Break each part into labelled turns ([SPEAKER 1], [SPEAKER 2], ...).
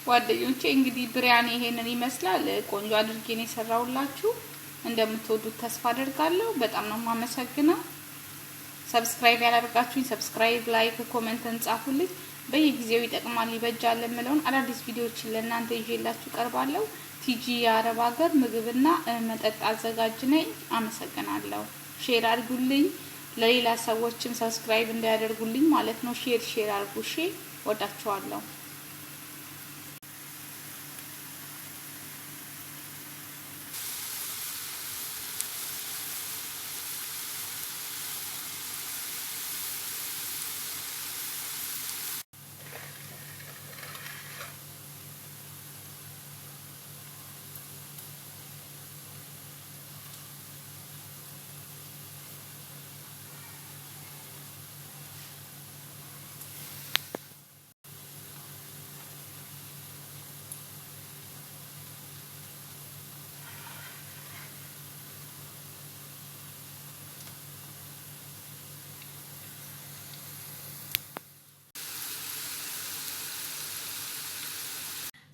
[SPEAKER 1] ጓደኞቼ እንግዲህ ብሪያኒ ይሄንን ይመስላል። ቆንጆ አድርጌ ነው የሰራውላችሁ። እንደምትወዱት ተስፋ አደርጋለሁ። በጣም ነው የማመሰግነው። ሰብስክራይብ ያላደረጋችሁኝ ሰብስክራይብ፣ ላይክ፣ ኮሜንት እንጻፉልኝ። በየጊዜው ይጠቅማል ይበጃል የምለውን አዳዲስ ቪዲዮዎችን ለእናንተ ይዤላችሁ ቀርባለሁ። ቲጂ የአረብ ሀገር ምግብና መጠጥ አዘጋጅ ነኝ። አመሰግናለሁ። ሼር አድርጉልኝ፣ ለሌላ ሰዎችም ሰብስክራይብ እንዲያደርጉልኝ ማለት ነው። ሼር አድርጉ። እሺ፣ ወዳችኋለሁ።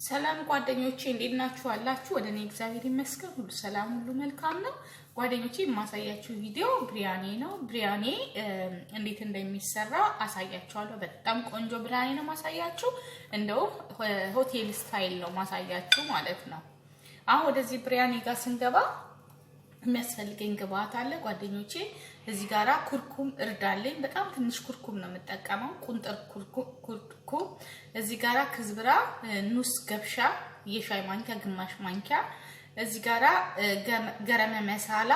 [SPEAKER 1] ሰላም ጓደኞቼ እንዴት ናችሁ? አላችሁ? ወደ እኔ እግዚአብሔር ይመስገን ሁሉ ሰላም፣ ሁሉ መልካም ነው። ጓደኞቼ የማሳያችሁ ቪዲዮ ብሪያኒ ነው። ብሪያኒ እንዴት እንደሚሰራ አሳያችኋለሁ። በጣም ቆንጆ ብሪያኒ ነው ማሳያችሁ። እንደው ሆቴል ስታይል ነው ማሳያችሁ ማለት ነው። አሁን ወደዚህ ብሪያኒ ጋር ስንገባ የሚያስፈልገኝ ግብአት አለ ጓደኞቼ። እዚህ ጋራ ኩርኩም እርዳለኝ። በጣም ትንሽ ኩርኩም ነው የምጠቀመው፣ ቁንጥር ኩርኩም። እዚህ ጋራ ክዝብራ ኑስ ገብሻ የሻይ ማንኪያ ግማሽ ማንኪያ። እዚህ ጋራ ገረመ መሳላ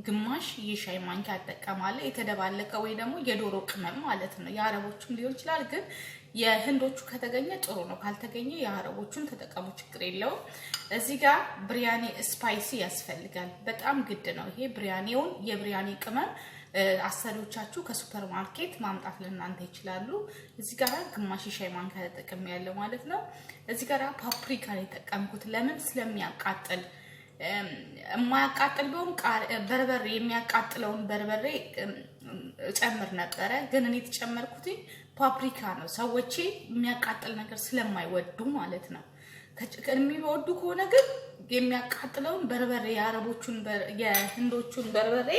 [SPEAKER 1] ግማሽ የሻይ ማንኪያ አጠቀማለሁ። የተደባለቀ ወይ ደግሞ የዶሮ ቅመም ማለት ነው። የአረቦቹም ሊሆን ይችላል፣ ግን የህንዶቹ ከተገኘ ጥሩ ነው። ካልተገኘ የአረቦቹን ተጠቀሙ፣ ችግር የለውም። እዚህ ጋር ብሪያኒ ስፓይሲ ያስፈልጋል። በጣም ግድ ነው። ይሄ ብሪያኒውን የብሪያኒ ቅመም አሰሪዎቻችሁ ከሱፐር ማርኬት ማምጣት ለእናንተ ይችላሉ። እዚህ ጋር ግማሽ ሻይ ማንኪያ ተጠቅሜያለሁ ማለት ነው። እዚህ ጋር ፓፕሪካ የተጠቀምኩት ለምን ስለሚያቃጥል፣ የማያቃጥል ቢሆን በርበሬ የሚያቃጥለውን በርበሬ ጨምር ነበረ፣ ግን እኔ የተጨመርኩት ፓፕሪካ ነው። ሰዎች የሚያቃጥል ነገር ስለማይወዱ ማለት ነው። የሚወዱ ከሆነ ግን የሚያቃጥለውን በርበሬ የአረቦቹን የህንዶቹን በርበሬ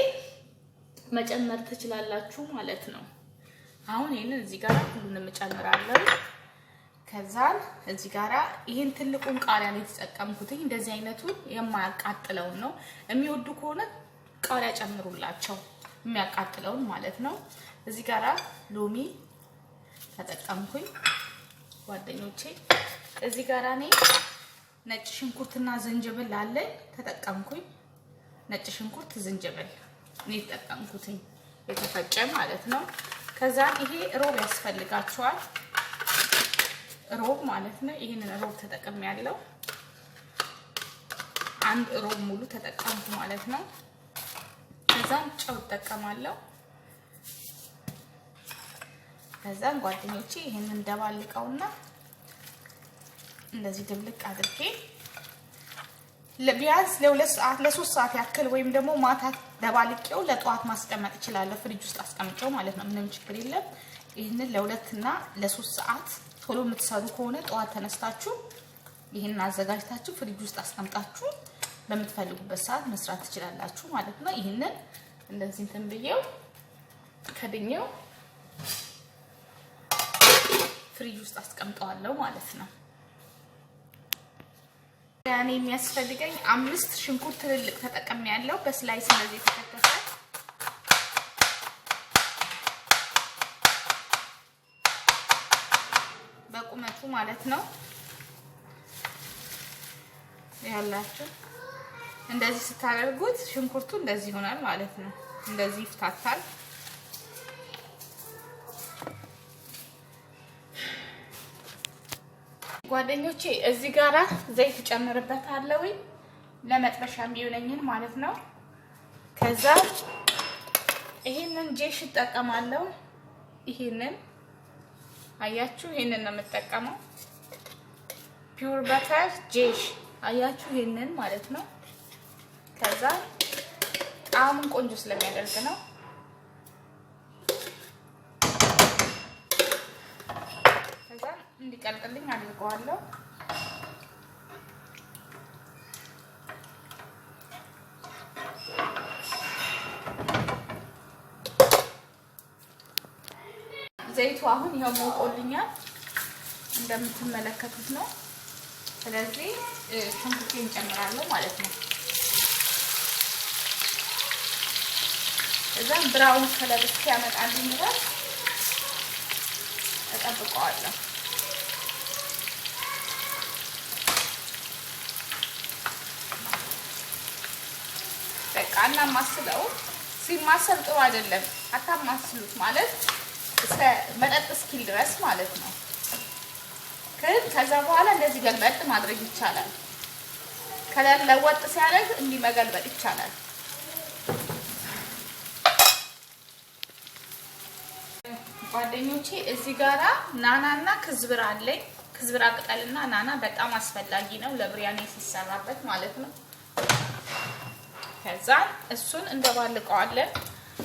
[SPEAKER 1] መጨመር ትችላላችሁ ማለት ነው። አሁን ይሄንን እዚህ ጋር ሁሉንም እጨምራለሁ። ከዛን እዚህ ጋራ ይሄን ትልቁን ቃሪያ ነው የተጠቀምኩት። እንደዚህ አይነቱን የማያቃጥለውን ነው። የሚወዱ ከሆነ ቃሪያ ጨምሩላቸው፣ የሚያቃጥለውን ማለት ነው። እዚህ ጋራ ሎሚ ተጠቀምኩኝ ጓደኞቼ። እዚህ ጋራ እኔ ነጭ ሽንኩርትና ዝንጅብል አለኝ ተጠቀምኩኝ። ነጭ ሽንኩርት ዝንጅብል እኔ ተጠቀምኩኝ፣ የተፈጨ ማለት ነው። ከዛ ይሄ ሮብ ያስፈልጋችኋል፣ ሮብ ማለት ነው። ይሄንን ሮብ ተጠቅሜያለሁ። አንድ ሮብ ሙሉ ተጠቀምኩ ማለት ነው። ከዛም ጨው ተጠቀማለሁ። ከዛም ጓደኞቼ ይሄንን ደባልቀውና እንደዚህ ድብልቅ አድርጌ ቢያንስ ለ2 ሰዓት ለ3 ሰዓት ያክል ወይም ደግሞ ማታ ደባልቄው ለጧት ማስቀመጥ እችላለሁ፣ ፍሪጅ ውስጥ አስቀምጬው ማለት ነው። ምንም ችግር የለም። ይሄንን ለ2 እና ለ3 ሰዓት ቶሎ የምትሰሩ ከሆነ ጧት ተነስታችሁ ይሄንን አዘጋጅታችሁ ፍሪጅ ውስጥ አስቀምጣችሁ በምትፈልጉበት ሰዓት መስራት ትችላላችሁ ማለት ነው። ይሄንን እንደዚህ እንትን ብዬው ከድኜው ፍሪጅ ውስጥ አስቀምጠዋለሁ ማለት ነው። ያኔ የሚያስፈልገኝ 5 ሽንኩርት ትልልቅ ተጠቅሜያለሁ፣ በስላይስ እንደዚህ ተከተፈ በቁመቱ ማለት ነው። ያላችሁ እንደዚህ ስታደርጉት ሽንኩርቱ እንደዚህ ይሆናል ማለት ነው። እንደዚህ ይፍታታል። ጓደኞቼ እዚህ ጋራ ዘይት ጨምርበታለሁ ለመጥበሻ የሚሆነኝን ማለት ነው። ከዛ ይሄንን ጄሽ እጠቀማለሁ። ይሄንን አያችሁ፣ ይሄንን ነው የምጠቀመው፣ ፒውር በተር ጄሽ አያችሁ፣ ይሄንን ማለት ነው። ከዛ ጣዕሙን ቆንጆ ስለሚያደርግ ነው። ከዛ እንዲቀልጥልኝ አድርገዋለሁ። አሁን ይሄው ሞቆልኛል እንደምትመለከቱት ነው። ስለዚህ ሽንኩርቴን እንጨምራለሁ ማለት ነው። እዛም ብራውን ከለር እስኪያመጣልኝ ድረስ እጠብቀዋለሁ። በቃ እናማስለው። ሲማሰል ጥሩ አይደለም፣ አታማስሉት ማለት እስከ መጠጥ እስኪል ድረስ ማለት ነው። ግን ከዛ በኋላ እንደዚህ ገልበጥ ማድረግ ይቻላል። ከለር ለወጥ ሲያደርግ እንዲህ መገልበጥ ይቻላል። ጓደኞቼ እዚህ ጋራ ናናና ክዝብራ አለኝ። ክዝብራ ቅጠልና ናና በጣም አስፈላጊ ነው ለብሪያኒ ሲሰራበት ማለት ነው። ከዛ እሱን እንደባልቀዋለን።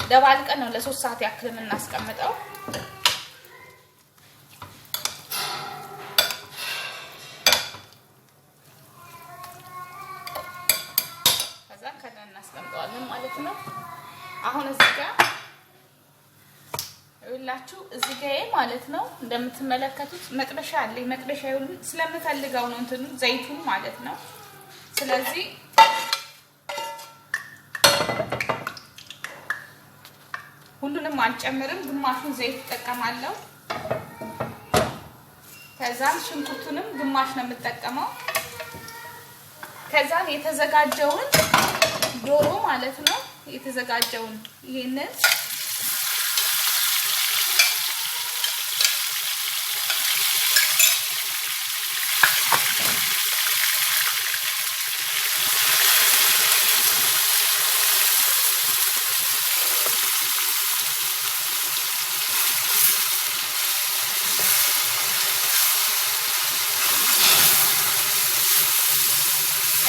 [SPEAKER 1] ደባልቀን ነው ለ3 ሰዓት ያክል የምናስቀምጠው። ከዛ ከደን እናስቀምጠዋለን ማለት ነው። አሁን እዚህ ጋር ይላችሁ እዚህ ጋር ማለት ነው እንደምትመለከቱት መጥበሻ አለኝ። መጥበሻውን ስለምፈልገው ነው እንትኑ ዘይቱን ማለት ነው። ስለዚህ ሁሉንም አልጨምርም፣ ግማሹን ዘይት እጠቀማለሁ። ከዛም ሽንኩርቱንም ግማሽ ነው የምጠቀመው። ከዛም የተዘጋጀውን ዶሮ ማለት ነው የተዘጋጀውን ይሄንን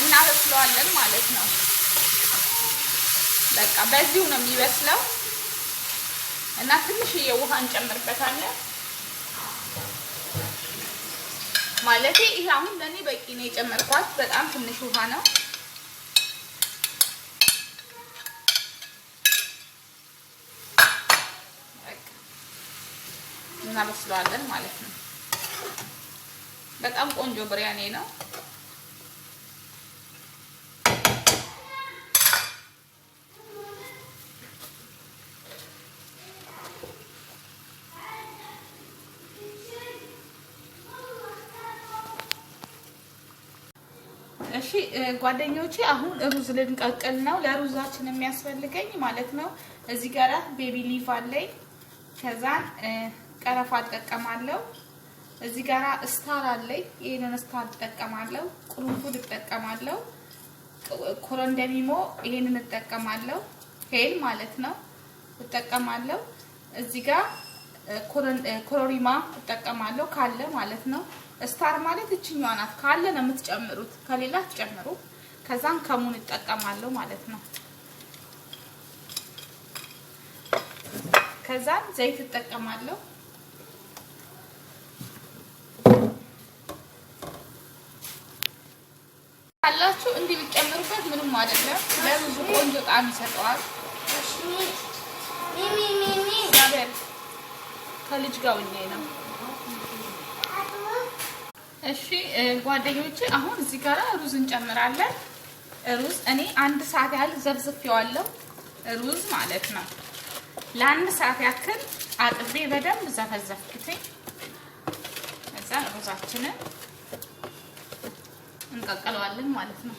[SPEAKER 1] እናበስለዋለን ማለት ነው። በቃ በዚሁ ነው የሚበስለው እና ትንሽዬ ውሃ እንጨምርበታለን ማለት ይሄ አሁን ለኔ በቂ ነው የጨመርኳት። በጣም ትንሽ ውሃ ነው። በቃ እናበስለዋለን ማለት ነው። በጣም ቆንጆ ብሪያኒ ነው። እሺ ጓደኞቼ አሁን ሩዝ ልንቀቅል ነው። ለሩዛችን የሚያስፈልገኝ ማለት ነው እዚህ ጋር ቤቢ ሊፍ አለኝ። ከዛ ቀረፋ እጠቀማለሁ። እዚህ ጋር ስታር አለኝ። ይሄንን ስታር እጠቀማለሁ። ቁርንፉድ እጠቀማለሁ። ኮረንደሚሞ ይሄንን እጠቀማለሁ። ሄል ማለት ነው እጠቀማለሁ። እዚህ ጋር ኮሮሪማ እጠቀማለሁ ካለ ማለት ነው። ስታር ማለት እችኛዋ ናት። ካለ ነው የምትጨምሩት፣ ከሌላ ትጨምሩ። ከዛን ከሙን እጠቀማለሁ ማለት ነው። ከዛን ዘይት እጠቀማለሁ። ካላችሁ እንዲህ ብትጨምሩበት ምንም አይደለም። ለሩዙ ቆንጆ ጣዕም ይሰጠዋል። ከልጅ ጋር ወኘ ነው። እሺ ጓደኞቼ አሁን እዚህ ጋር ሩዝ እንጨምራለን። ሩዝ እኔ 1 ሰዓት ያህል ዘብዝፌዋለሁ። ሩዝ ማለት ነው ለ1 ሰዓት ያክል አጥቤ በደንብ ዘፈዘፍኩትኝ። ከዛ ሩዛችንን እንቀቅለዋለን ማለት ነው።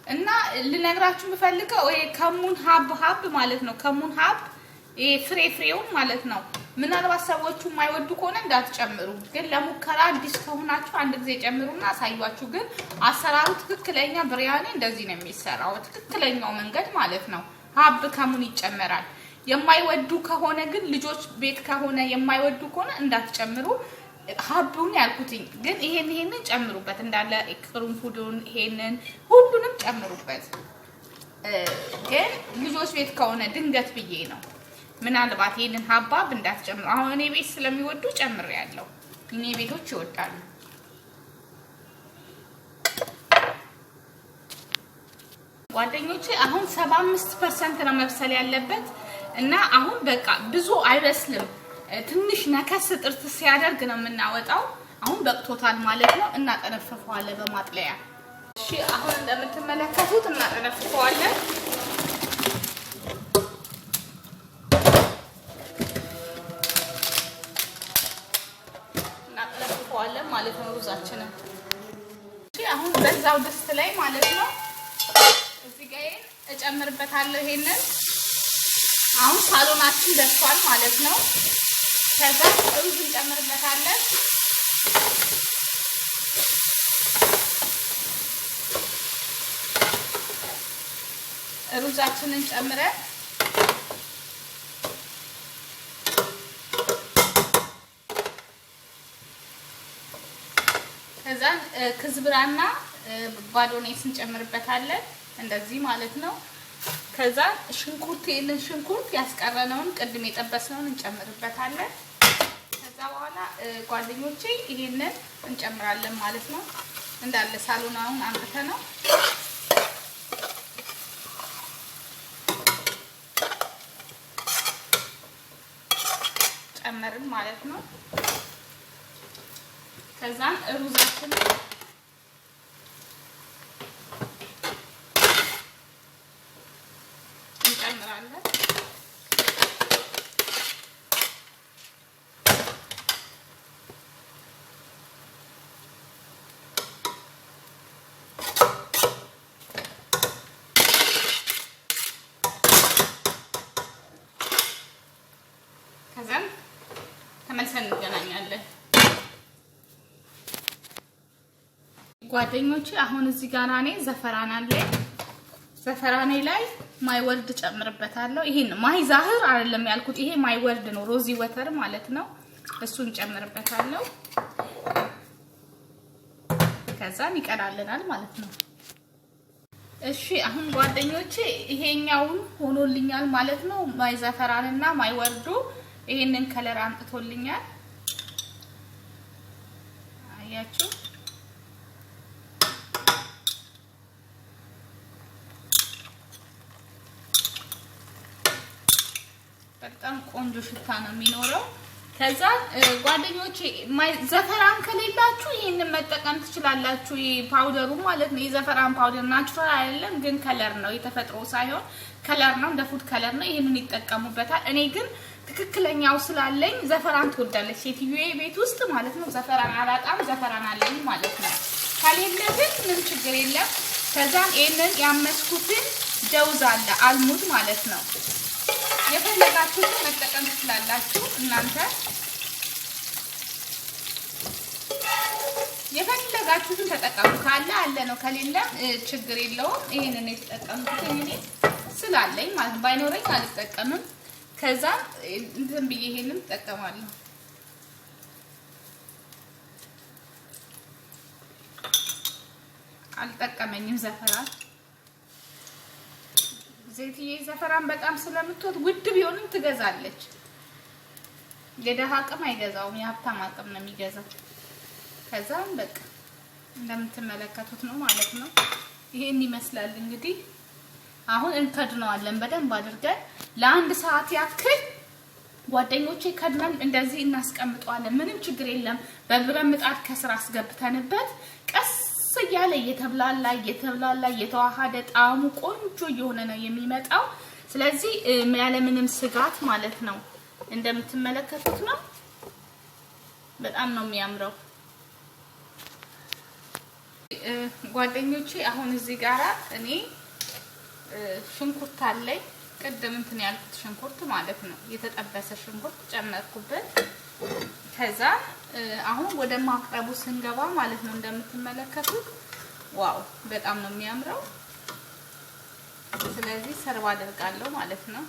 [SPEAKER 1] እና ልነግራችሁ የምፈልገው ይሄ ከሙን ሀብ ማለት ነው። ከሙን ሀብ ይሄ ፍሬውን ማለት ነው። ምናልባት ሰዎቹ የማይወዱ ከሆነ እንዳትጨምሩ፣ ግን ለሙከራ አዲስ ከሆናችሁ አንድ ጊዜ ጨምሩና አሳያችሁ። ግን አሰራሩ ትክክለኛ ብሪያኒ እንደዚህ ነው የሚሰራው፣ ትክክለኛው መንገድ ማለት ነው። ሀብ ከሙን ይጨመራል። የማይወዱ ከሆነ ግን ልጆች ቤት ከሆነ የማይወዱ ከሆነ እንዳትጨምሩ። ሀቡን ያልኩትኝ ግን ይሄንን ጨምሩበት እንዳለ ቅርንፉዱን ይሄንን ሁሉንም ጨምሩበት። ግን ልጆች ቤት ከሆነ ድንገት ብዬ ነው። ምናልባት ይሄንን ሀባብ እንዳትጨምሩ። አሁን እኔ ቤት ስለሚወዱ ጨምሬያለሁ። እኔ ቤቶች ይወዳሉ። ጓደኞቼ አሁን 75% ነው መብሰል ያለበት እና አሁን በቃ ብዙ አይበስልም ትንሽ ነከስ ጥርት ሲያደርግ ነው የምናወጣው አሁን በቅቶታል ማለት ነው እናጠነፍፈዋለን በማጥለያ እሺ አሁን እንደምትመለከቱት እናጠነፍፈዋለን ማለት ነው ሩዛችንን እሺ አሁን በዛው ድስት ላይ ማለት ነው እዚህ ጋር እጨምርበታለሁ ይሄንን አሁን ሳሎናችን ደርሷል ማለት ነው ከዛ ሩዝ እንጨምርበታለን ሩዛችንን ጨምረን ከዛ ክዝብራና ባዶኔስ እንጨምርበታለን እንደዚህ ማለት ነው ከዛ ሽንኩርት ያስቀረነውን ቅድም የጠበስነውን እንጨምርበታለን ከዛ በኋላ ጓደኞቼ ይሄንን እንጨምራለን ማለት ነው እንዳለ ሳሎናውን አንጥተነው ጨመርን ማለት ነው ከዛ ሩዛችን እንጨምራለን ከዛ ተመልሰን እንገናኛለን ጓደኞቼ አሁን እዚህ ጋር እኔ ዘፈራን አለኝ ዘፈራኔ ላይ ማይወርድ ጨምርበታለሁ ይሄን ማይ ዛህር አይደለም ያልኩት ይሄ ማይወርድ ነው ሮዚ ወተር ማለት ነው እሱን ጨምርበታለሁ ከዛም ይቀራልናል ማለት ነው እሺ አሁን ጓደኞቼ ይሄኛው ሆኖልኛል ማለት ነው ማይ ዘፈራንና ማይወርዱ ይሄንን ከለር አንጥቶልኛል አያችሁ በጣም ቆንጆ ሽታ ነው የሚኖረው ከዛ ጓደኞቼ ዘፈራን ከሌላችሁ ይሄንን መጠቀም ትችላላችሁ ይሄ ፓውደሩ ማለት ነው የዘፈራን ፓውደር ናቹራል አይደለም ግን ከለር ነው የተፈጥሮ ሳይሆን ከለር ነው እንደ ፉድ ከለር ነው ይሄንን ይጠቀሙበታል እኔ ግን ትክክለኛው ስላለኝ ዘፈራን ትወዳለች ሴትዮዬ ቤት ውስጥ ማለት ነው ዘፈራን አላጣም ዘፈራን አለኝ ማለት ነው ከሌለ ግን ምን ችግር የለም ከዛ ይሄንን ያመስኩትን ጀውዝ አለ አልሙድ ማለት ነው የፈለጋችሁትን መጠቀም ትችላላችሁ እናንተ የፈለጋችሁትን ተጠቀሙ ካለ አለ ነው ከሌለ ችግር የለውም ይሄንን የተጠቀምኩት እኔ ስላለኝ ማለት ባይኖረኝ አልተጠቀምም ከዛ እንትን ብዬ ይሄንን ተጠቀማለሁ አልተጠቀመኝም ዘፈራን ዘይትዬ ዘፈራን በጣም ስለምትወድ ውድ ቢሆንም ትገዛለች የደሃ አቅም አይገዛውም የሀብታም አቅም ነው የሚገዛው ከዛም በቃ እንደምትመለከቱት ነው ማለት ነው ይሄን ይመስላል እንግዲህ አሁን እንከድነዋለን በደንብ አድርገን ለአንድ ሰዓት ያክል ጓደኞቼ ከድነን እንደዚህ እናስቀምጠዋለን ምንም ችግር የለም በብረት ምጣድ ከስር አስገብተንበት ቀስ ያለ የተብላላ የተዋሃደ ጣዕሙ ቆንጆ የሆነ ነው የሚመጣው ስለዚህ ያለ ምንም ስጋት ማለት ነው እንደምትመለከቱት ነው በጣም ነው የሚያምረው ጓደኞቼ አሁን እዚህ ጋራ እኔ ሽንኩርት አለኝ ቅድም እንትን ያልኩት ሽንኩርት ማለት ነው የተጠበሰ ሽንኩርት ጨመርኩበት ከዛ አሁን ወደ ማቅረቡ ስንገባ ማለት ነው እንደምትመለከቱት ዋው በጣም ነው የሚያምረው ስለዚህ ሰርቭ አደርጋለሁ ማለት ነው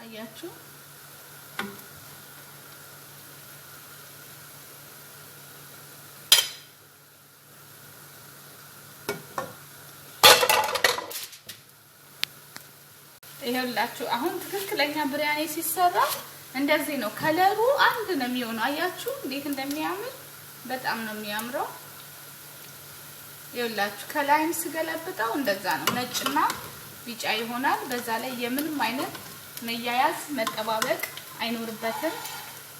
[SPEAKER 1] አያችሁ ይኸውላችሁ አሁን ትክክለኛ ብሪያኒ ሲሰራ እንደዚህ ነው። ከለሩ አንድ ነው የሚሆነው። አያችሁ እንዴት እንደሚያምር በጣም ነው የሚያምረው። ይኸውላችሁ ከላይም ስገለብጠው እንደዛ ነው፣ ነጭና ቢጫ ይሆናል። በዛ ላይ የምንም አይነት መያያዝ መጠባበቅ አይኖርበትም።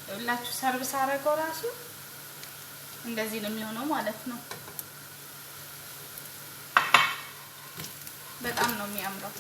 [SPEAKER 1] ይኸውላችሁ ሰርቪስ አደረገው ራሱ እንደዚህ ነው የሚሆነው ማለት ነው። በጣም ነው የሚያምረው።